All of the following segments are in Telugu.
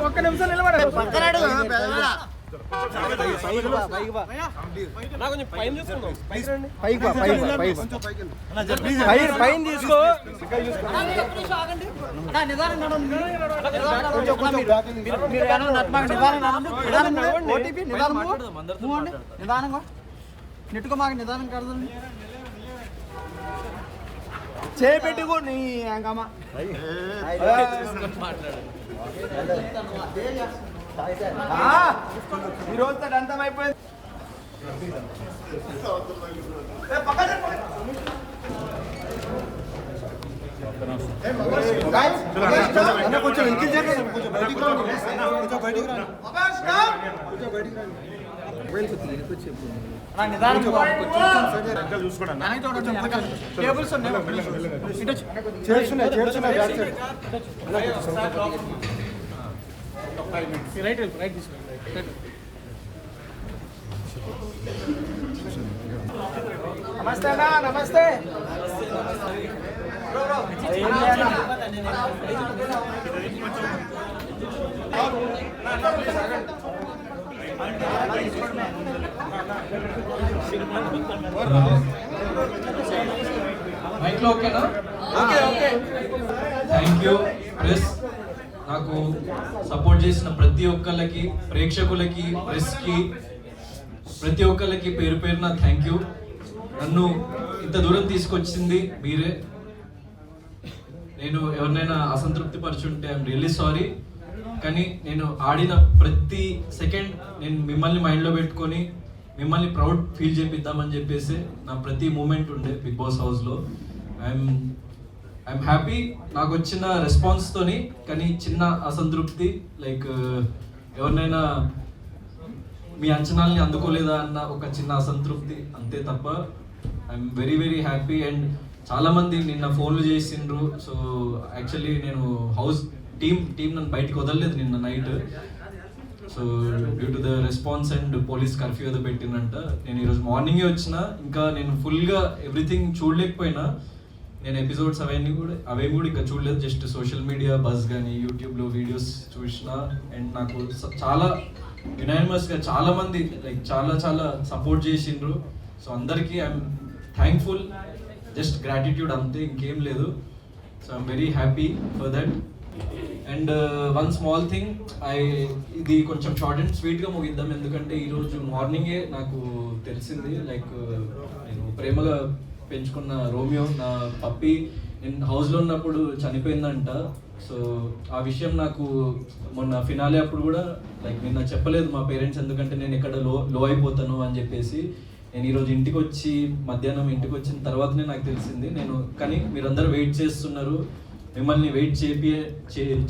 ఒక్క నిమిషం నిలబడ పైన తీసుకో నిదానంగా నెట్టుకో మాకు నిదానం కడదండి చేపెట్టుకో నీ అంకమ్మ ఈ రోజు అంతం అయిపోయింది కొంచెం నమస్తే అన్నా నమస్తే మైక్లో ఓకేనా? Thank you press. నాకు సపోర్ట్ చేసిన ప్రతి ఒక్కళ్ళకి, ప్రేక్షకులకి, ప్రెస్కి, ప్రతి ఒక్కళ్ళకి పేరు పేరున థ్యాంక్ యూ. నన్ను ఇంత దూరం తీసుకొచ్చింది మీరే. నేను ఎవరినైనా అసంతృప్తి పరుచుంటే ఐఎమ్ రియల్లీ సారీ. కానీ నేను ఆడిన ప్రతి సెకండ్ నేను మిమ్మల్ని మైండ్లో పెట్టుకొని మిమ్మల్ని ప్రౌడ్ ఫీల్ చేపిద్దామని చెప్పేసి నా ప్రతి మూమెంట్ ఉండే బిగ్ బాస్ హౌస్లో. ఐఎమ్ హ్యాపీ నాకు వచ్చిన రెస్పాన్స్తోని. కానీ చిన్న అసంతృప్తి, లైక్ ఎవరినైనా మీ అంచనాల్ని అందుకోలేదా అన్న ఒక చిన్న అసంతృప్తి, అంతే తప్ప I'm very very happy. And చాలామంది నిన్న ఫోన్లు చేసిండ్రు. సో యాక్చువల్లీ నేను హౌస్ టీం నన్ను బయటకు వదలలేదు నిన్న night. So due to the response and police curfew ఏదో పెట్టిందంట. నేను ఈరోజు మార్నింగే వచ్చిన. ఇంకా నేను ఫుల్గా ఎవ్రీథింగ్ చూడలేకపోయినా. నేను ఎపిసోడ్స్ అవేమి కూడా ఇంకా చూడలేదు. జస్ట్ సోషల్ మీడియా బజ్ కానీ యూట్యూబ్లో వీడియోస్ చూసిన. అండ్ నాకు చాలా యునానిమస్గా చాలామంది లైక్ చాలా సపోర్ట్ చేసిండ్రు. సో అందరికీ ఐఎమ్ థ్యాంక్ఫుల్. జస్ట్ గ్రాటిట్యూడ్ అంతే, ఇంకేం లేదు. So I'm very happy for that. And one small thing, ఇది కొంచెం షార్ట్ అండ్ స్వీట్గా ముగిద్దాం. ఎందుకంటే ఈరోజు మార్నింగే నాకు తెలిసింది, లైక్ నేను ప్రేమగా పెంచుకున్న రోమియో, నా పప్పి, నేను హౌస్లో ఉన్నప్పుడు చనిపోయిందంట. సో ఆ విషయం నాకు మొన్న ఫినాలే అప్పుడు కూడా లైక్ నిన్న చెప్పలేదు మా పేరెంట్స్, ఎందుకంటే నేను ఇక్కడ లో అయిపోతాను అని చెప్పేసి. నేను ఈరోజు ఇంటికి వచ్చి మధ్యాహ్నం ఇంటికి వచ్చిన తర్వాతనే నాకు తెలిసింది. కానీ మీరందరూ వెయిట్ చేస్తున్నారు, మిమ్మల్ని వెయిట్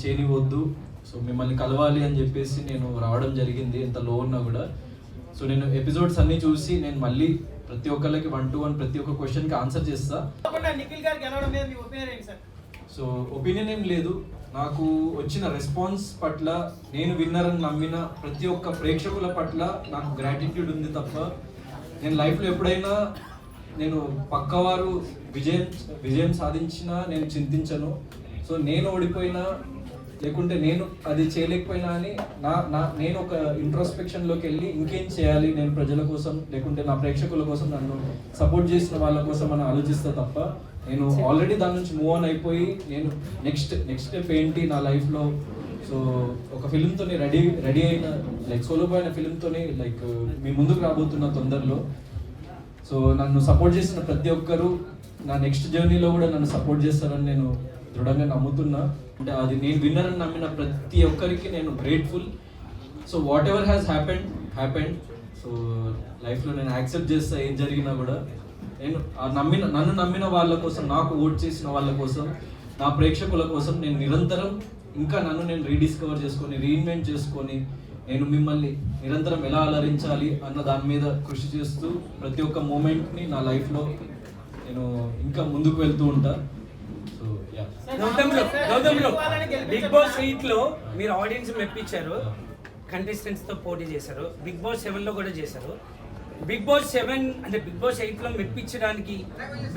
చేయనివద్దు, సో మిమ్మల్ని కలవాలి అని చెప్పేసి నేను రావడం జరిగింది, ఎంత లో ఉన్నా కూడా. సో నేను ఎపిసోడ్స్ అన్నీ చూసి నేను మళ్ళీ ప్రతి ఒక్కరికి 1-to-1 ప్రతి ఒక్క క్వశ్చన్కి ఆన్సర్ చేస్తా. సో ఒపీనియన్ ఏం లేదు. నాకు వచ్చిన రెస్పాన్స్ పట్ల, నేను విన్నరని నమ్మిన ప్రతి ఒక్క ప్రేక్షకుల పట్ల నాకు గ్రాటిట్యూడ్ ఉంది తప్ప నేను లైఫ్లో ఎప్పుడైనా నేను పక్కవారు విజయం సాధించినా నేను చింతించను. సో నేను ఓడిపోయినా లేకుంటే నేను అది చేయలేకపోయినా అని నేను ఒక ఇంట్రోస్పెక్షన్లోకి వెళ్ళి ఇంకేం చేయాలి నేను ప్రజల కోసం లేకుంటే నా ప్రేక్షకుల కోసం, నన్ను సపోర్ట్ చేసిన వాళ్ళ కోసం అని ఆలోచిస్తా తప్ప నేను ఆల్రెడీ దాని నుంచి మూవ్ ఆన్ అయిపోయి నేను నెక్స్ట్ స్టెప్ ఏంటి నా లైఫ్లో. సో ఒక ఫిలింతో రెడీ అయిన లైక్ సోలోపోయిన ఫిలింతో లైక్ మీ ముందుకు రాబోతున్న తొందరలో. సో నన్ను సపోర్ట్ చేసిన ప్రతి ఒక్కరు నా నెక్స్ట్ జర్నీలో కూడా నన్ను సపోర్ట్ చేస్తారని నేను దృఢంగా నమ్ముతున్నా. అంటే అది నేను విన్నరని నమ్మిన ప్రతి ఒక్కరికి నేను grateful. So what ever has happened. So లైఫ్లో నేను యాక్సెప్ట్ చేస్తా ఏం జరిగినా కూడా. నేను నన్ను నమ్మిన వాళ్ళ కోసం, నాకు ఓట్ చేసిన వాళ్ళ కోసం, నా ప్రేక్షకుల కోసం నేను నిరంతరం ఇంకా నన్ను నేను రీడిస్కవర్ చేసుకొని రీఇన్వెంట్ చేసుకొని నేను మిమ్మల్ని నిరంతరం ఎలా అలరించాలి అన్న దాని మీద కృషి చేస్తూ ప్రతి ఒక్క మూమెంట్ని నా లైఫ్లో నేను ఇంకా ముందుకు వెళ్తూ ఉంటా. సో బిగ్ బాస్ 8లో మీరు ఆడియన్స్ మెప్పించారు, కంటెస్టెంట్స్తో పోటీ చేశారు, బిగ్ బాస్ 7లో కూడా చేశారు. బిగ్ బాస్ 7 అంటే బిగ్ బాస్ 8లో మెప్పించడానికి,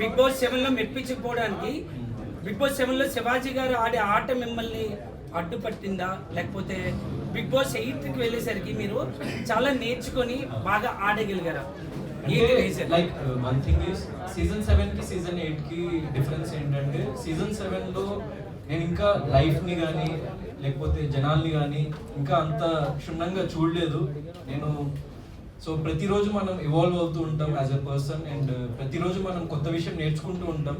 బిగ్ బాస్ 7లో మెప్పించకపోవడానికి బిగ్ బాస్ 7లో శివాజీ గారు ఆడే ఆట మిమ్మల్ని అడ్డుపట్టిందా, లేకపోతే బిగ్ బాస్ 8కి వెళ్ళేసరికి మీరు చాలా నేర్చుకొని బాగా ఆడగలిగారా? Like one thing is season 7 కి సీజన్ 8 కి డిఫరెన్స్ ఏంటంటే సీజన్ 7 లో నేను ఇంకా లైఫ్ ని కానీ లేకపోతే జనాల్ని కానీ ఇంకా అంత క్షుణ్ణంగా చూడలేదు నేను. సో ప్రతిరోజు మనం ఇవాల్వ్ అవుతూ ఉంటాం యాజ్ ఎ పర్సన్ అండ్ ప్రతిరోజు మనం కొత్త విషయం నేర్చుకుంటూ ఉంటాం.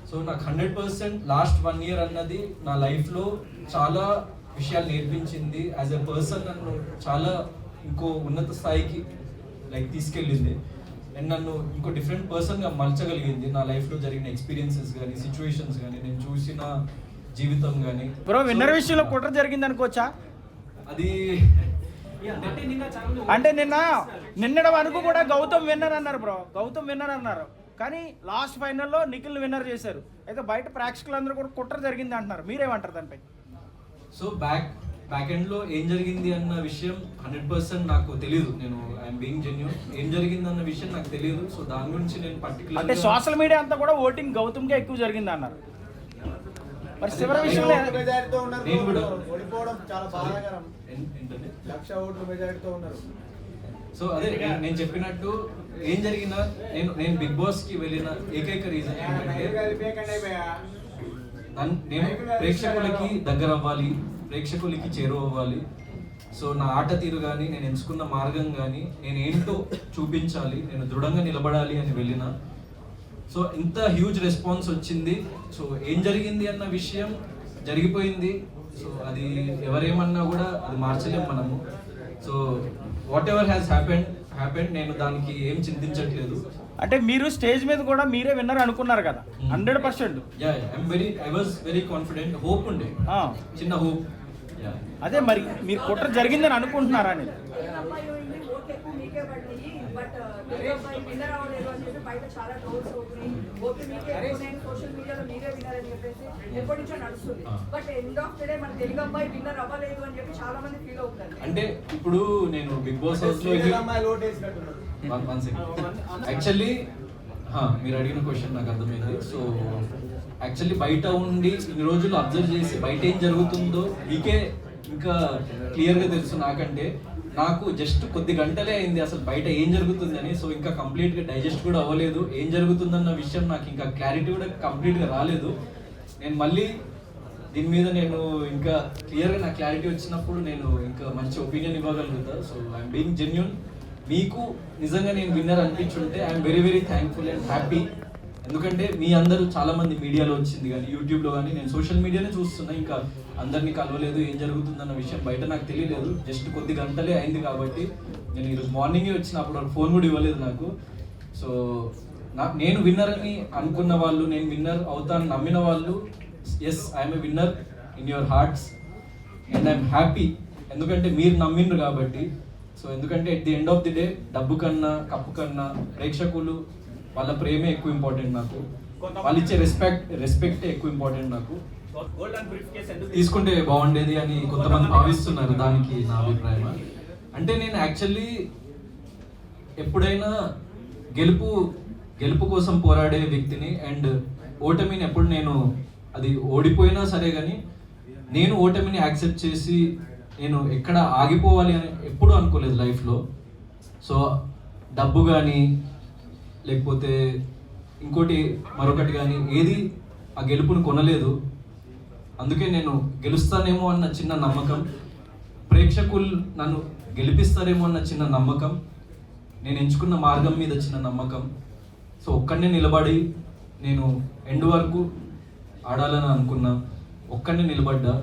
సో నాకు 100% లాస్ట్ 1 year అన్నది నా లైఫ్లో చాలా విషయాలు నేర్పించింది. యాజ్ ఎ పర్సన్ నన్ను చాలా ఇంకో ఉన్నత స్థాయికి లైక్ తీసుకెళ్ళింది అండ్ నన్ను ఇంకో డిఫరెంట్ పర్సన్గా మలచగలిగింది. నా లైఫ్లో జరిగిన ఎక్స్పీరియన్సెస్ కానీ సిచ్యువేషన్స్ కానీ నేను చూసిన జీవితం కానీ. బ్రో విన్నర్ విషయంలో కుట్ర జరిగింది అనుకోవచ్చా? అది అంటే నిన్నటి వరకు కూడా గౌతమ్ విన్నర్ అన్నారు బ్రో, గౌతమ్ విన్నర్ అన్నారు. కానీ లాస్ట్ ఫైనల్లో నిఖిల్ విన్నర్ చేశారు. అయితే బయట ప్రేక్షకులందరూ కూడా కుట్ర జరిగింది అంటున్నారు, మీరేమంటారు దానిపై? సో బ్యాక్ ఎండ్ లో ఏం జరిగింది అన్న విషయం 100% నాకు తెలియదు. నేను ఐఎమ్ బీయింగ్ జెన్యూన్, ఏం జరిగింది అన్న విషయం నాకు తెలియదు. సో దాని గురించి నేను పర్టికులర్ అంటే సోషల్ మీడియా అంతా కూడా ఓటింగ్ గౌతమ్కే ఎక్కువ జరిగింది అన్నారు. మరి చివరి విషయంలో నేను కూడా ఓడిపోవడం చాలా బాధాకరం. ఏంటంటే 1,00,000 ఓట్ల మెజారిటీతో ఉన్నారు. సో అదే నేను చెప్పినట్టు ఏం జరిగినా నేను బిగ్ బాస్ కి వెళ్ళిన ఏకైక రీజన్ ఏంటంటే నేను ప్రేక్షకులకి దగ్గర అవ్వాలి, ప్రేక్షకులకి చేరువవ్వాలి. సో నా ఆట తీరు కానీ నేను ఎంచుకున్న మార్గం కానీ నేను ఏంటో చూపించాలి, నేను దృఢంగా నిలబడాలి అని వెళ్ళిన. సో ఇంత హ్యూజ్ రెస్పాన్స్ వచ్చింది. సో ఏం జరిగింది అన్న విషయం జరిగిపోయింది. సో అది ఎవరేమన్నా కూడా అది మార్చలేం మనము. So what ever has happened నేను దానికి ఏం చింతించట్లేదు. అంటే మీరు స్టేజ్ మీద కూడా మీరే విన్నర్ అనుకున్నారు కదా 100%. I was very confident. Hope ఉండే, చిన్న హోప్. అదే మరి మీరు కుట్ర జరిగిందని అనుకుంటున్నారా అని? అంటే ఇప్పుడు నేను బిగ్ బాస్ హౌస్ లో యాక్చువల్లీ మీరు అడిగిన క్వశ్చన్ నాకు అర్థమైంది. సో యాక్చువల్లీ బయట ఉండి ఇన్ని రోజులు అబ్జర్వ్ చేసి బయట ఏం జరుగుతుందో మీకే ఇంకా క్లియర్గా తెలుసు నాకంటే. నాకు జస్ట్ కొద్ది గంటలే అయింది అసలు బయట ఏం జరుగుతుందని. సో ఇంకా కంప్లీట్గా డైజెస్ట్ కూడా అవ్వలేదు. ఏం జరుగుతుందన్న విషయం నాకు ఇంకా క్లారిటీ కూడా కంప్లీట్గా రాలేదు. నేను మళ్ళీ దీని మీద నేను ఇంకా క్లియర్గా నా క్లారిటీ వచ్చినప్పుడు నేను ఇంకా మంచి ఒపీనియన్ ఇవ్వగలుగుతా. So I'm being genuine. మీకు నిజంగా నేను విన్నర్ అనిపించుంటే I'm very very thankful and happy. ఎందుకంటే మీ అందరూ చాలా మంది మీడియాలో వచ్చింది కానీ యూట్యూబ్లో కానీ నేను సోషల్ మీడియానే చూస్తున్నా. ఇంకా అందరినీ కలవలేదు, ఏం జరుగుతుందన్న విషయం బయట నాకు తెలియలేదు. జస్ట్ కొద్ది గంటలే అయింది కాబట్టి నేను ఈరోజు మార్నింగే వచ్చినప్పుడు ఫోన్ కూడా ఇవ్వలేదు నాకు. సో నేను విన్నర్ అని అనుకున్న వాళ్ళు, నేను విన్నర్ అవుతానని నమ్మిన వాళ్ళు, yes I'm a winner in your hearts and I'm happy. ఎందుకంటే మీరు నమ్మిండ్రు కాబట్టి. సో ఎందుకంటే at the end of the day డబ్బు కన్నా కప్పు కన్నా ప్రేక్షకులు వాళ్ళ ప్రేమే ఎక్కువ ఇంపార్టెంట్ నాకు. వాళ్ళు ఇచ్చే రెస్పెక్ట్ ఎక్కువ ఇంపార్టెంట్ నాకు. తీసుకుంటే బాగుండేది అని కొంతమంది భావిస్తున్నారు. దానికి నా అభిప్రాయం అంటే నేను యాక్చువల్లీ ఎప్పుడైనా గెలుపు కోసం పోరాడే వ్యక్తిని. అండ్ ఓటమిని ఎప్పుడు నేను అది ఓడిపోయినా సరే కానీ నేను ఓటమిని యాక్సెప్ట్ చేసి నేను ఎక్కడ ఆగిపోవాలి అని ఎప్పుడూ అనుకోలేదు లైఫ్లో. సో డబ్బు కానీ లేకపోతే ఇంకోటి మరొకటి కానీ ఏది ఆ గెలుపుని కొనలేదు. అందుకే నేను గెలుస్తానేమో అన్న చిన్న నమ్మకం, ప్రేక్షకులు నన్ను గెలిపిస్తారేమో అన్న చిన్న నమ్మకం, నేను ఎంచుకున్న మార్గం మీద చిన్న నమ్మకం. సో ఒక్కడనే నిలబడి నేను ఎండ్ వరకు ఆడాలని అనుకున్నా, ఒక్కడనే నిలబడ్డా.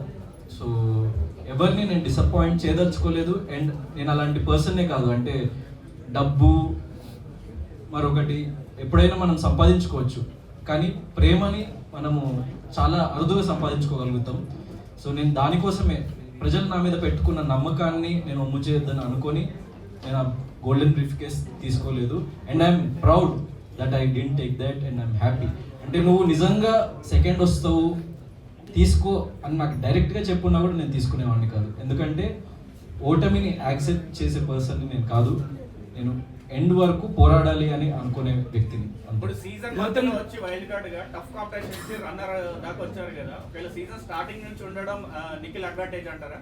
సో ఎవరిని నేను డిసప్పాయింట్ చేయదలుచుకోలేదు. అండ్ నేను అలాంటి పర్సన్నే కాదు. అంటే డబ్బు మరొకటి ఎప్పుడైనా మనం సంపాదించుకోవచ్చు, కానీ ప్రేమని మనము చాలా అరుదుగా సంపాదించుకోగలుగుతాం. సో నేను దానికోసమే ప్రజలు నా మీద పెట్టుకున్న నమ్మకాన్ని నేను ఒమ్ము చేయొద్దని అనుకొని నేను ఆ గోల్డెన్ బ్రీఫ్కేస్ తీసుకోలేదు. And I'm proud that I didn't take that and I'm happy. అంటే నువ్వు నిజంగా సెకండ్ వస్తావు తీసుకో అని నాకు డైరెక్ట్గా చెప్పున్నా కూడా నేను తీసుకునేవాడిని కాదు. ఎందుకంటే ఓటమిని యాక్సెప్ట్ చేసే పర్సన్ని నేను కాదు. నేను ఎండ్ వరకు పోరాడాలి అని అనుకునే వ్యక్తిని. ఇప్పుడు సీజన్ మొత్తం వచ్చి వైల్డ్ కార్డ్ గా టఫ్ కాంపిటీషన్ ఇచ్చి రన్నర్ దాకా వచ్చారు కదా, ఒకవేళ సీజన్ స్టార్టింగ్ నుంచి ఉండడం నిఖిల్ అడ్వాంటేజ్ అంటారా?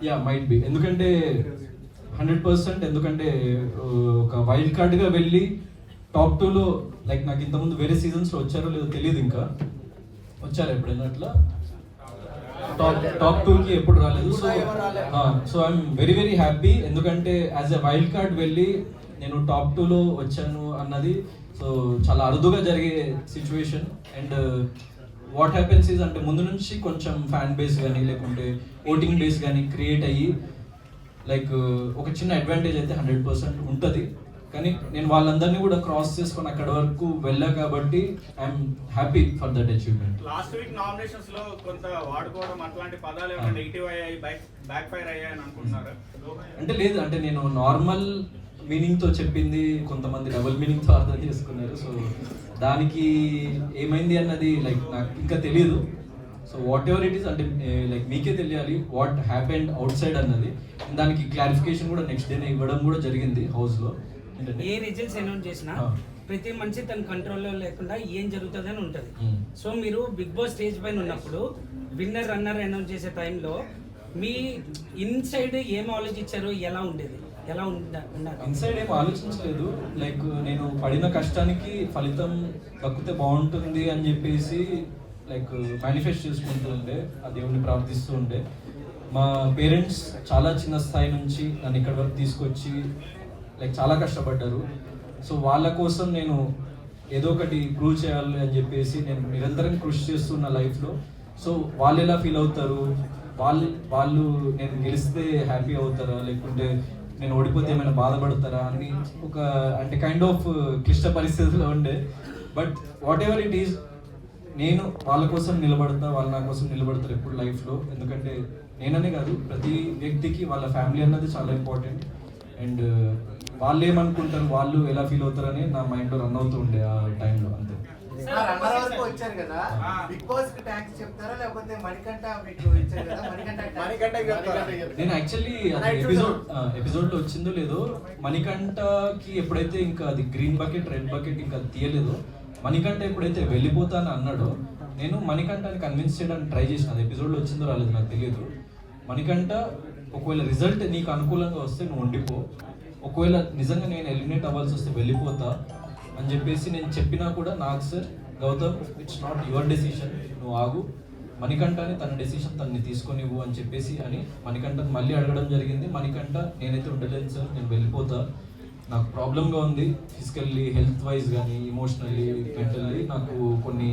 Yeah, might be. ఎందుకంటే 100%, ఎందుకంటే ఒక వైల్డ్ కార్డ్గా వెళ్ళి టాప్ 2లో లైక్ నాకు ఇంతకుముందు వేరే సీజన్స్లో వచ్చారో లేదో తెలియదు, ఇంకా వచ్చారు ఎప్పుడైనా అట్లా టాప్ 2కి ఎప్పుడు రాలేదు. So I'm very very happy, ఎందుకంటే యాజ్ ఎ వైల్డ్ కార్డ్ వెళ్ళి నేను టాప్ 2లో వచ్చాను అన్నది సో చాలా అరుదుగా జరిగే situation. And what happens is అంటే ముందు నుంచి కొంచెం ఫ్యాన్ బేస్ కానీ లేకుంటే ఓటింగ్ బేస్ కానీ క్రియేట్ అయ్యి లైక్ ఒక చిన్న అడ్వాంటేజ్ అయితే 100% ఉంటుంది. కానీ నేను వాళ్ళందరినీ కూడా క్రాస్ చేసుకొని అక్కడ వరకు వెళ్ళా కాబట్టి I'm happy for that achievement. Last week nominations లో కొంత వాడుకోవడం అట్లాంటి పదాలు ఏమైనా నెగిటివ్ అయ్యాయి, బ్యాక్ ఫైర్ అయ్యాయి అని అనుకుంటున్నారా? అంటే లేదు, అంటే నేను నార్మల్ మీనింగ్తో చెప్పింది కొంతమంది డబుల్ మీనింగ్తో అర్థం చేసుకున్నారు. సో దానికి ఏమైంది అన్నది లైక్ నాకు ఇంకా తెలియదు. So what ever it is అంటే లైక్ మీకే తెలియాలి వాట్ హ్యాపెండ్ అవుట్ సైడ్ అన్నది. దానికి క్లారిఫికేషన్ కూడా నెక్స్ట్ డేనే ఇవ్వడం కూడా జరిగింది హౌస్లో. ఏ రిజల్ట్స్ అనౌన్స్ చేసినా ప్రతి మనిషి తన కంట్రోల్లో లేకుండా ఏం జరుగుతుందని ఉంటుంది. సో మీరు బిగ్ బాస్ స్టేజ్ పైన ఉన్నప్పుడు విన్నర్ రన్నర్ అనౌన్స్ చేసే టైంలో మీ ఇన్సైడ్ ఏం ఆలోచించారు, ఎలా ఉండేది, ఎలా ఉన్నారు? ఇన్సైడ్ ఏం ఆలోచించలేదు. లైక్ నేను పడిన కష్టానికి ఫలితం దక్కితే బాగుంటుంది అని చెప్పేసి లైక్ మేనిఫెస్ట్ చేసుకుంటూ ఉండే, ఆ దేవుడిని ప్రార్థిస్తూ ఉండే. మా పేరెంట్స్ చాలా చిన్న స్థాయి నుంచి నన్ను ఇక్కడి వరకు తీసుకొచ్చి లైక్ చాలా కష్టపడ్డారు. సో వాళ్ళ కోసం నేను ఏదో ఒకటి ప్రూవ్ చేయాలి అని చెప్పేసి నేను నిరంతరం కృషి చేస్తున్న లైఫ్లో. సో వాళ్ళు ఎలా ఫీల్ అవుతారు, వాళ్ళు నేను గెలిస్తే హ్యాపీ అవుతారా లేకుంటే నేను ఓడిపోతే ఏమైనా బాధపడతారా అని ఒక అంటే కైండ్ ఆఫ్ క్లిష్ట పరిస్థితుల్లో ఉండే. But what ever it is నేను వాళ్ళ కోసం నిలబడతా, వాళ్ళు నా కోసం నిలబడతారు ఎప్పుడు లైఫ్లో. ఎందుకంటే నేననే కాదు, ప్రతి వ్యక్తికి వాళ్ళ ఫ్యామిలీ అన్నది చాలా ఇంపార్టెంట్. అండ్ వాళ్ళు ఏమనుకుంటారు, వాళ్ళు ఎలా ఫీల్ అవుతారని నా మైండ్లో రన్ అవుతూ ఉండే ఆ టైంలో. అంతే. రన్నర్ వరకు వచ్చారు కదా, బిగ్ బాస్ కి థాంక్స్ చెప్తారా లేకపోతే మణికంఠ మీకు ఇచ్చారు కదా, మణికంఠ నేను యాక్చువల్లీ ఎపిసోడ్లో వచ్చిందో లేదో మణికంఠకి ఎప్పుడైతే ఇంకా అది గ్రీన్ బకెట్ రెడ్ బకెట్ ఇంకా తీయలేదో, మణికంఠ ఎప్పుడైతే వెళ్ళిపోతాను అన్నాడో నేను మణికంఠని కన్విన్స్ చేయడానికి ట్రై చేసిన. అది ఎపిసోడ్లో వచ్చిందో రాలేదు నాకు తెలియదు. మణికంఠ ఒకవేళ రిజల్ట్ నీకు అనుకూలంగా వస్తే నువ్వు ఉండిపో, ఒకవేళ నిజంగా నేను ఎలిమినేట్ అవ్వాల్సి వస్తే వెళ్ళిపోతా అని చెప్పేసి నేను చెప్పినా కూడా నాకు sir Gautam it's not your decision, నువ్వు ఆగు, మణికంఠని తన డెసిషన్ తనని తీసుకొనివ్వు అని చెప్పేసి అని మణికంఠని మళ్ళీ అడగడం జరిగింది. మణికంఠ నేనైతే ఉండలేను సార్, నేను వెళ్ళిపోతా, నాకు ప్రాబ్లంగా ఉంది ఫిజికల్లీ, హెల్త్ వైజ్ కానీ ఇమోషనల్లీ మెంటల్లీ నాకు కొన్ని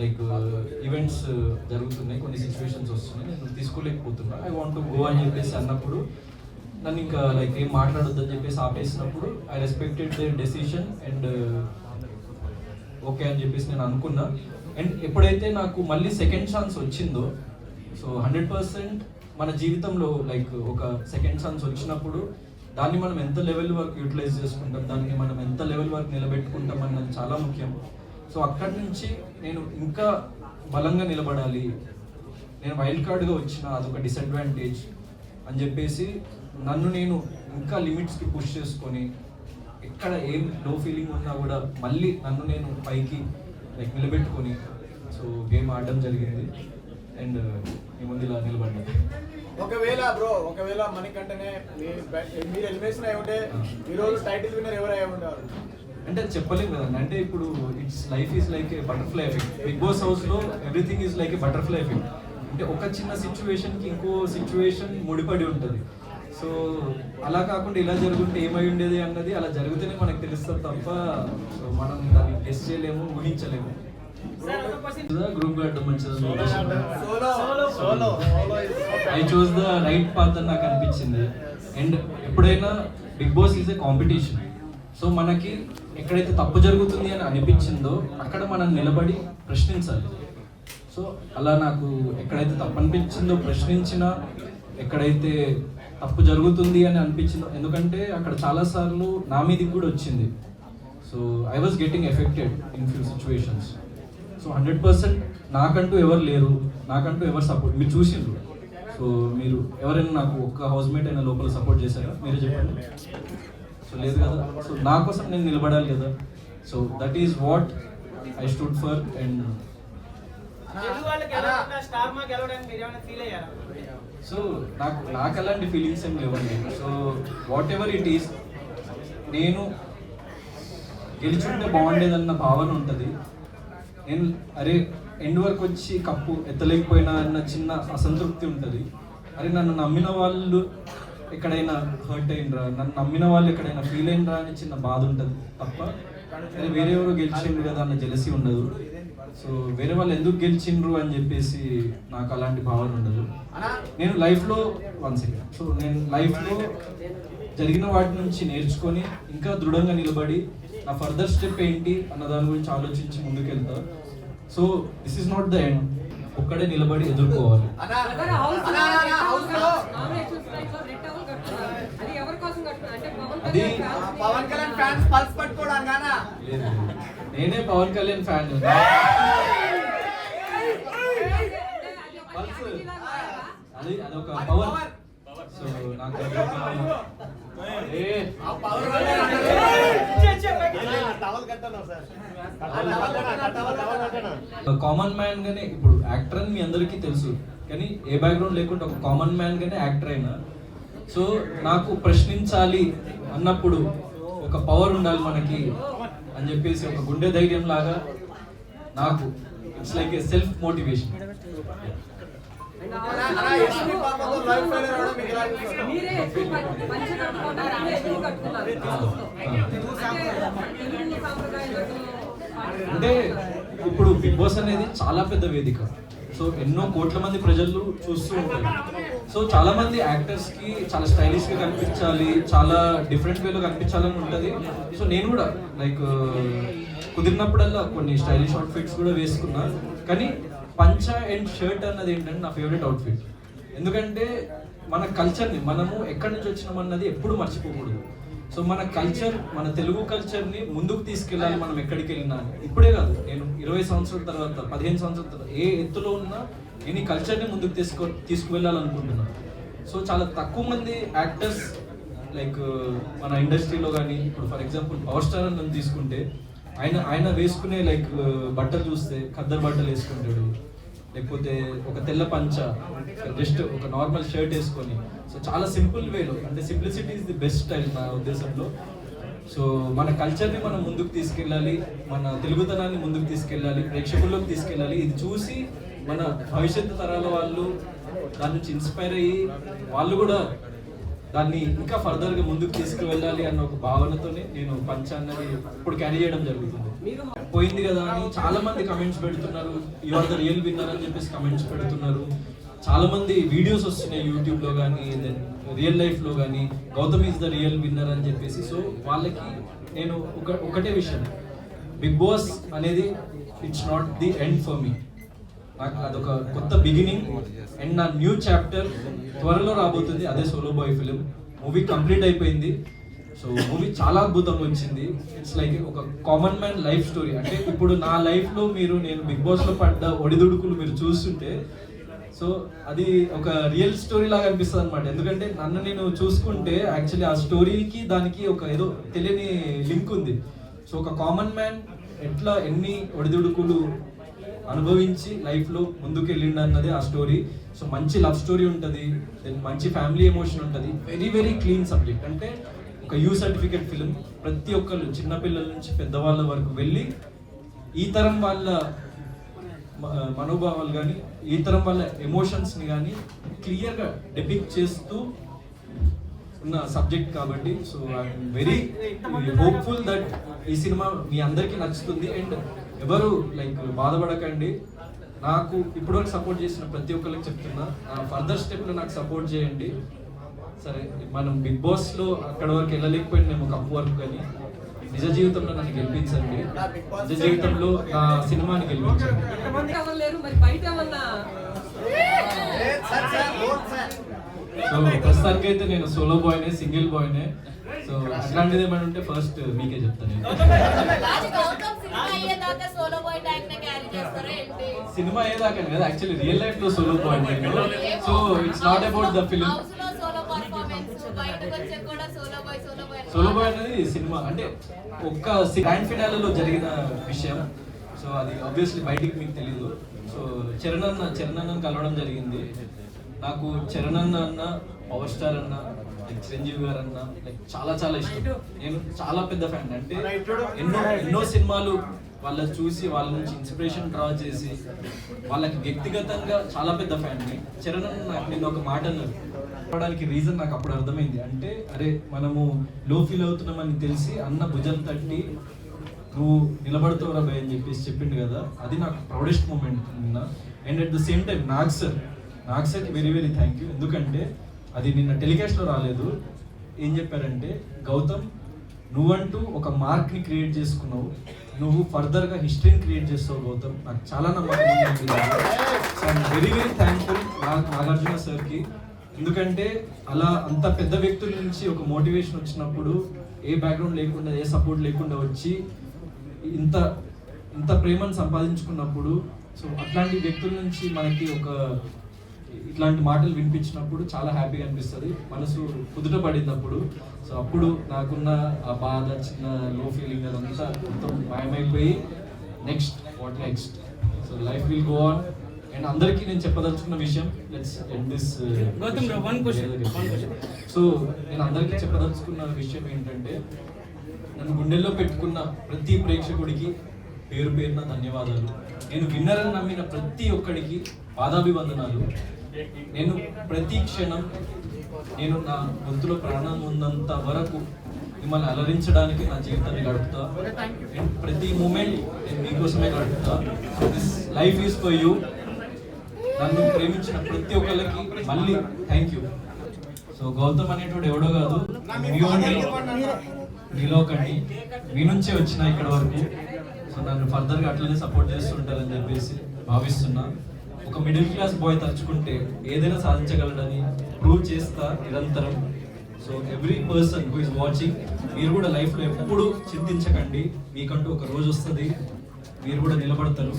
లైక్ ఈవెంట్స్ జరుగుతున్నాయి, కొన్ని సిచ్యువేషన్స్ వస్తున్నాయి, నేను తీసుకోలేకపోతున్నా, ఐ వాంట్ టు గో అని చెప్పేసి అన్నప్పుడు నన్ను ఇంకా లైక్ ఏం మాట్లాడొద్దు అని చెప్పేసి ఆపేసినప్పుడు I respected the decision and okay అని చెప్పేసి నేను అనుకున్నా. అండ్ ఎప్పుడైతే నాకు మళ్ళీ సెకండ్ ఛాన్స్ వచ్చిందో, సో 100% మన జీవితంలో లైక్ ఒక సెకండ్ ఛాన్స్ వచ్చినప్పుడు దాన్ని మనం ఎంత లెవెల్ వరకు యూటిలైజ్ చేసుకుంటాం, దాన్ని మనం ఎంత లెవెల్ వరకు నిలబెట్టుకుంటాం అన్నది చాలా ముఖ్యం. సో అక్కడి నుంచి నేను ఇంకా బలంగా నిలబడాలి, నేను వైల్డ్ కార్డ్గా వచ్చిన అదొక డిసడ్వాంటేజ్ అని చెప్పేసి నన్ను నేను ఇంకా లిమిట్స్కి పుష్ చేసుకొని ఎక్కడ ఏం లో ఫీలింగ్ ఉన్నా కూడా మళ్ళీ నన్ను నేను పైకి లైక్ నిలబెట్టుకొని సో గేమ్ ఆడడం జరిగింది. అండ్ మీ ముందు ఇలా నిలబడ్డాను. ఒకవేళ మణికంఠనే మీరు ఎలిమినేషన్ అయి ఉంటే ఈరోజు టైటిల్ విన్నర్ ఎవరు అయి ఉండేవారు? అంటే చెప్పలేము కదండి. అంటే ఇప్పుడు it's life is like a butterfly effect. Bigg Boss హౌస్లో everything is like a butterfly effect. అంటే ఒక చిన్న సిచ్యువేషన్కి ఇంకో సిచ్యువేషన్ ముడిపడి ఉంటుంది. సో అలా కాకుండా ఇలా జరుగుంటే ఏమై ఉండేది అన్నది అలా జరిగితేనే మనకు తెలుస్తుంది తప్ప మనం దాన్ని గెస్ చేయలేము, ఊహించలేము. గ్రూప్ అడ్డం I choose the right path అని నాకు అనిపించింది. అండ్ ఎప్పుడైనా Big Boss is a competition. So మనకి ఎక్కడైతే తప్పు జరుగుతుంది అని అనిపించిందో అక్కడ మనం నిలబడి ప్రశ్నించాలి. సో అలా నాకు ఎక్కడైతే తప్పు అనిపించిందో ప్రశ్నించినా, ఎక్కడైతే తప్పు జరుగుతుంది అని అనిపించిందో, ఎందుకంటే అక్కడ చాలాసార్లు నా మీదకి కూడా వచ్చింది. So I was getting affected in few situations. So 100% నాకంటూ ఎవరు లేరు, నాకంటూ ఎవరు సపోర్ట్ మీరు చూసిండ్రు. సో మీరు ఎవరైనా నాకు ఒక్క హౌస్మేట్ అయినా లోపల సపోర్ట్ చేశారా? మీరే చెప్పండి. సో లేదు కదా, సో నా కోసం నేను నిలబడాలి కదా. So that is what I stood for. And so నాకు అలాంటి ఫీలింగ్స్ ఏం లేవండి. So what ever it is, నేను గెలిచుంటే బాగుండేదన్న భావన ఉంటుంది. నేను అరే ఎండ్ వరకు వచ్చి కప్పు ఎత్తలేకపోయినా అన్న చిన్న అసంతృప్తి ఉంటుంది. అరే నన్ను నమ్మిన వాళ్ళు ఎక్కడైనా హర్ట్ అయినరా, నన్ను నమ్మిన వాళ్ళు ఎక్కడైనా ఫీల్ అయినరా అని చిన్న బాధ ఉంటుంది తప్ప అరే వేరే ఎవరో గెలిచిండ్రు కదా అన్న జెలసీ ఉండదు. సో వేరే వాళ్ళు ఎందుకు గెలిచిండ్రు అని చెప్పేసి నాకు అలాంటి భావన ఉండదు. నేను లైఫ్లో సో నేను లైఫ్లో జరిగిన వాటి నుంచి నేర్చుకొని ఇంకా దృఢంగా నిలబడి నా ఫర్దర్ స్టెప్ ఏంటి అన్న దాని గురించి ఆలోచించి ముందుకెళ్తా. So this is not the end. ఒక్కడే నిలబడి ఎదుర్కోవాలి. అది పవన్ కళ్యాణ్ ఫ్యాన్స్ పల్స్ పట్టుకోవడానికి లేదు, నేనే పవన్ కళ్యాణ్ ఫ్యాన్. అది అదొక పవర్. సో నాకు కామన్ మ్యాన్ గానే ఇప్పుడు యాక్టర్ అని మీ అందరికీ తెలుసు, కానీ ఏ బ్యాక్గ్రౌండ్ లేకుండా ఒక కామన్ మ్యాన్ గానే యాక్టర్ అయినా. సో నాకు ప్రశ్నించాలి అన్నప్పుడు ఒక పవర్ ఉండాలి మనకి అని చెప్పేసి ఒక గుండె ధైర్యం లాగా నాకు it's like a self motivation. అంటే ఇప్పుడు బిగ్ బాస్ అనేది చాలా పెద్ద వేదిక. సో ఎన్నో కోట్ల మంది ప్రజలు చూస్తూ ఉంటారు. సో చాలా మంది యాక్టర్స్ కి చాలా స్టైలిష్ గా కనిపించాలి, చాలా డిఫరెంట్ వేలో కనిపించాలని ఉంటుంది. సో నేను కూడా లైక్ కుదిరినప్పుడల్లా కొన్ని స్టైలిష్ అవుట్ఫిట్స్ కూడా వేసుకున్నా. కానీ పంచా అండ్ షర్ట్ అన్నది ఏంటంటే నా ఫేవరెట్ అవుట్ఫిట్. ఎందుకంటే మన కల్చర్ని మనము ఎక్కడి నుంచి వచ్చినామన్నది ఎప్పుడు మర్చిపోకూడదు. సో మన కల్చర్, మన తెలుగు కల్చర్ని ముందుకు తీసుకెళ్ళాలి మనం ఎక్కడికి వెళ్ళినా. ఇప్పుడే కాదు, నేను 20 సంవత్సరాల తర్వాత 15 సంవత్సరాల తర్వాత ఏ ఎత్తులో ఉన్నా నేను ఈ కల్చర్ని ముందుకు తీసుకువెళ్ళాలనుకుంటున్నాను. సో చాలా తక్కువ మంది యాక్టర్స్ లైక్ మన ఇండస్ట్రీలో కానీ, ఇప్పుడు ఫర్ ఎగ్జాంపుల్ పవర్ స్టార్ అని తీసుకుంటే ఆయన వేసుకునే లైక్ బట్టలు చూస్తే ఖద్దర్ బట్టలు వేసుకుంటాడు, లేకపోతే ఒక తెల్ల పంచ, జస్ట్ ఒక నార్మల్ షర్ట్ వేసుకొని. సో చాలా సింపుల్ వేలో, అంటే simplicity is the best style నా ఉద్దేశంలో. సో మన కల్చర్ని మనం ముందుకు తీసుకెళ్ళాలి, మన తెలుగుతనాన్ని ముందుకు తీసుకెళ్ళాలి, ప్రేక్షకుల్లోకి తీసుకెళ్ళాలి. ఇది చూసి మన భవిష్యత్తు తరాల వాళ్ళు దాని నుంచి ఇన్స్పైర్ అయ్యి వాళ్ళు కూడా దాన్ని ఇంకా ఫర్దర్గా ముందుకు తీసుకువెళ్ళాలి అన్న ఒక భావనతోనే నేను పంచ అన్నది ఇప్పుడు క్యారీ చేయడం జరుగుతుంది. పోయింది కదా అని చాలా మంది కమెంట్స్ పెడుతున్నారు, you are the real winner అని చెప్పేసి కమెంట్స్ పెడుతున్నారు. చాలా మంది వీడియోస్ వస్తున్నాయి యూట్యూబ్లో కానీ, దెన్ రియల్ లైఫ్లో కానీ, Gautam is the real winner అని చెప్పేసి. సో వాళ్ళకి నేను ఒకటే విషయం, బిగ్ బాస్ అనేది it's not the end for me. నాకు అదొక కొత్త బిగినింగ్ అండ్ నా న్యూ చాప్టర్ త్వరలో రాబోతుంది. అదే solo boy film. Movie complete అయిపోయింది. సో మూవీ చాలా అద్భుతంగా వచ్చింది. ఇట్స్ లైక్ ఒక కామన్ మ్యాన్ లైఫ్ స్టోరీ. అంటే ఇప్పుడు నా లైఫ్లో నేను బిగ్ బాస్లో పడ్డ ఒడిదుడుకులు మీరు చూస్తుంటే, సో అది ఒక రియల్ స్టోరీ లాగా అనిపిస్తుంది అనమాట. ఎందుకంటే నన్ను నేను చూసుకుంటే యాక్చువల్లీ ఆ స్టోరీకి దానికి ఒక ఏదో తెలియని లింక్ ఉంది. సో ఒక కామన్ మ్యాన్ ఎట్లా ఎన్ని ఒడిదుడుకులు అనుభవించి లైఫ్లో ముందుకు వెళ్ళిండు అన్నది ఆ స్టోరీ. సో మంచి లవ్ స్టోరీ ఉంటుంది, దెన్ మంచి ఫ్యామిలీ ఎమోషన్ ఉంటుంది. Very very clean subject. అంటే ఒక యూ సర్టిఫికేట్ ఫిలిం. ప్రతి ఒక్కళ్ళు చిన్నపిల్లల నుంచి పెద్దవాళ్ళ వరకు వెళ్ళి ఈ తరం వాళ్ళ మనోభావాలు కానీ, ఈ తరం వాళ్ళ ఎమోషన్స్ని కానీ క్లియర్గా డెపిక్ట్ చేస్తూ ఉన్న సబ్జెక్ట్ కాబట్టి. So I'm very hopeful that ఈ సినిమా మీ అందరికీ నచ్చుతుంది. అండ్ ఎవరు లైక్ బాధపడకండి. నాకు ఇప్పటివరకు సపోర్ట్ చేసిన ప్రతి ఒక్కరికి చెప్తున్నా, ఫర్దర్ స్టెప్లో నాకు సపోర్ట్ చేయండి. సరే మనం బిగ్ బాస్లో అక్కడ వరకు వెళ్ళలేకపోయినాము కప్పు వరకు, కానీ నిజ జీవితంలో నన్ను గెలిపించండి. నిజ జీవితంలో నా సినిమాని గెలిపించండి. సో ప్రస్తుతానికి అయితే నేను సోలో బాయ్నే, సింగిల్ బాయ్నే. సో అట్లాంటిది ఏమైనా ఉంటే ఫస్ట్ మీకే చెప్తాను. సినిమా అయ్యేదాకా కదా, యాక్చువల్లీ రియల్ లైఫ్ లో సోలో బాయ్ నేను. So it's not about the film. Solo boy అనేది సినిమా అంటే ఒక్క గ్రాండ్ ఫినాలలో జరిగిన విషయం. సో అది ఆబ్వియస్లీ బయటికి మీకు తెలీదు. సో చరణ్ అన్నని కలవడం జరిగింది. నాకు చరణ్ అన్న పవర్ స్టార్ అన్న లైక్ చిరంజీవి గారు అన్న లైక్ చాలా చాలా ఇష్టం. నేను చాలా పెద్ద ఫ్యాన్. అంటే ఎన్నో సినిమాలు వాళ్ళ చూసి వాళ్ళ నుంచి ఇన్స్పిరేషన్ డ్రా చేసి వాళ్ళకి వ్యక్తిగతంగా చాలా పెద్ద ఫ్యాన్. చరణ్ అన్న నేను ఒక మాట అన్నడానికి రీజన్ నాకు అప్పుడు అర్థమైంది. అంటే అరే మనము లో ఫీల్ అవుతున్నామని తెలిసి అన్న భుజం తట్టి నువ్వు నిలబడతావురా భయ్ అని చెప్పేసి చెప్పిండు కదా, అది నాకు ప్రౌడెస్ట్ మూమెంట్ నిన్న. And at the same time Nag సార్కి వెరీ వెరీ థ్యాంక్ యూ. ఎందుకంటే అది నిన్న టెలికాస్ట్లో రాలేదు. ఏం చెప్పారంటే, గౌతమ్ నువ్వంటూ ఒక మార్క్ని క్రియేట్ చేసుకున్నావు, నువ్వు ఫర్దర్గా హిస్టరీని క్రియేట్ చేస్తావు గౌతమ్. నాకు చాలా నమ్మకం ఉంది. So I'm very very thankful Nagarjuna సార్కి. ఎందుకంటే అలా అంత పెద్ద వ్యక్తుల నుంచి ఒక మోటివేషన్ వచ్చినప్పుడు ఏ బ్యాక్గ్రౌండ్ లేకుండా ఏ సపోర్ట్ లేకుండా వచ్చి ఇంత ప్రేమను సంపాదించుకున్నప్పుడు, సో అట్లాంటి వ్యక్తుల నుంచి మనకి ఇట్లాంటి మాటలు వినిపించినప్పుడు చాలా హ్యాపీగా అనిపిస్తుంది, మనసు కుదుట పడినప్పుడు. సో అప్పుడు నాకున్న ఆ బాధ, చిన్న లో ఫీలింగ్ అదంతా మొత్తం మాయమైపోయి what next, so life will go on. And అందరికీ నేను చెప్పదలుచుకున్న విషయం, లెట్స్ ఎండ్ దిస్. సో నేను అందరికీ చెప్పదలుచుకున్న విషయం ఏంటంటే, నన్ను గుండెల్లో పెట్టుకున్న ప్రతి ప్రేక్షకుడికి పేరు పేరున ధన్యవాదాలు. నేను విన్నర్ అని నమ్మిన ప్రతి ఒక్కడికి పాదాభివందనాలు. నేను ప్రతి క్షణం నేను నా గొంతులో ప్రాణం ఉన్నంత వరకు మిమ్మల్ని అలరించడానికి నా జీవితాన్ని గడుపుతా. అండ్ ప్రతి మూమెంట్ నేను మీకోసమే గడుపుతా. This life is for you. నన్ను ప్రేమించిన ప్రతి ఒక్కరికి మళ్ళీ థ్యాంక్ యూ. సో గౌతమ్ అనేటువంటి ఎవడో కాదు, మీలో ఒకటి, మీ నుంచే వచ్చిన ఇక్కడ వరకు. సో నన్ను ఫర్దర్గా అట్లనే సపోర్ట్ చేస్తుంటారని చెప్పేసి భావిస్తున్నా. ఒక మిడిల్ క్లాస్ బాయ్ తలుచుకుంటే ఏదైనా సాధించగలడని ప్రూవ్ చేస్తా నిరంతరం. So every person who is watching, మీరు కూడా లైఫ్లో ఎప్పుడు చింతించకండి, మీకంటూ ఒక రోజు వస్తుంది, మీరు కూడా నిలబడతారు.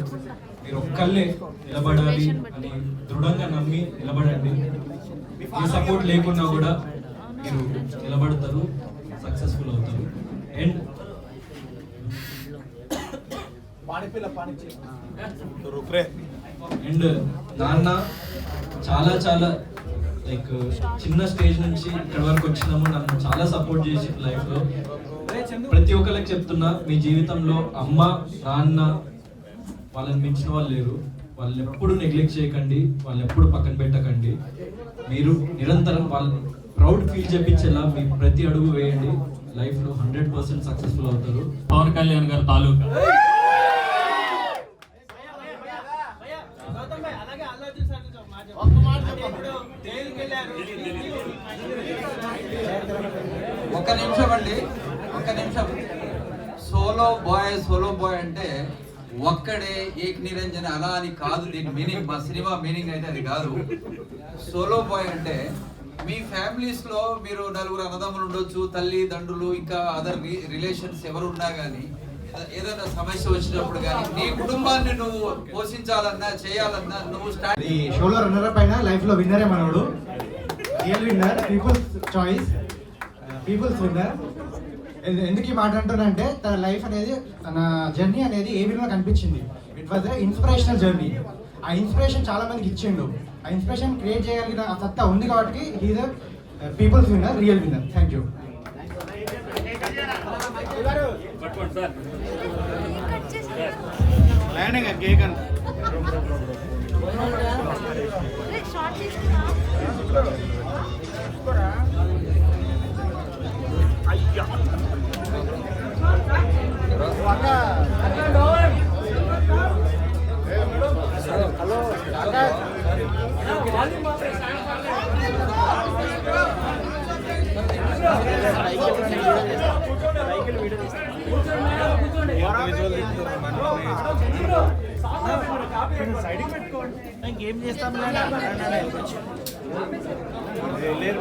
మీరు ఒక్కళ్ళే నిలబడాలి అని దృఢంగా నమ్మి నిలబడండి. మీ సపోర్ట్ లేకున్నా కూడా మీరు నిలబడతారు, సక్సెస్ఫుల్ అవుతారు. అండ్ నాన్న చాలా చాలా లైక్ చిన్న స్టేజ్ నుంచి ఇక్కడ వరకు వచ్చినాము, నన్ను చాలా సపోర్ట్ చేసి లైఫ్లో. ప్రతి ఒక్కరికి చెప్తున్నా, మీ జీవితంలో అమ్మ నాన్న వాళ్ళని మించిన వాళ్ళు లేరు. వాళ్ళని ఎప్పుడు నెగ్లెక్ట్ చేయకండి, వాళ్ళని ఎప్పుడు పక్కన పెట్టకండి. మీరు నిరంతరం వాళ్ళని ప్రౌడ్ ఫీల్ చేపించేలా మీ ప్రతి అడుగు వేయండి. లైఫ్లో 100% సక్సెస్ఫుల్ అవుతారు. పవన్ కళ్యాణ్ గారు తాలూకా ఒక్క నిమిషం. సోలో బాయ్ అంటే ఒక్కడే ఏక్ నిరంజన్ అలా అని కాదు. దీని మీనింగ్, మా సినిమా మీనింగ్ అయితే అది కాదు. సోలో బాయ్ అంటే మీ ఫ్యామిలీస్ లో మీరు నలుగురు అన్నదమ్ములు ఉండొచ్చు, తల్లి తండ్రులు, ఇంకా అదర్ రిలేషన్స్ ఎవరు ఉన్నా కానీ ఏదైనా సమస్య వచ్చినప్పుడు కానీ నీ కుటుంబాన్ని నువ్వు పోషించాలన్నా చేయాలన్నా నువ్వు స్టార్ట్. ఈ షోలో రన్నర్ పైన లైఫ్ లో విన్నరే మనోడు, real winner, people's choice, people's winner. ఎందుకు ఈ మాట అంటున్నానంటే, తన లైఫ్ అనేది, తన జర్నీ అనేది ఏ విధంగా కనిపించింది. It was inspirational journey. ఆ ఇన్స్పిరేషన్ చాలా మందికి ఇచ్చిండు. ఆ ఇన్స్పిరేషన్ క్రియేట్ చేయగలిగిన ఆ సత్తా ఉంది కాబట్టి he's people's winner, real winner. Thank you. Cake అంట సైడ్కి పెట్టుకోండి, ఇంకేం చేస్తాం లేరు.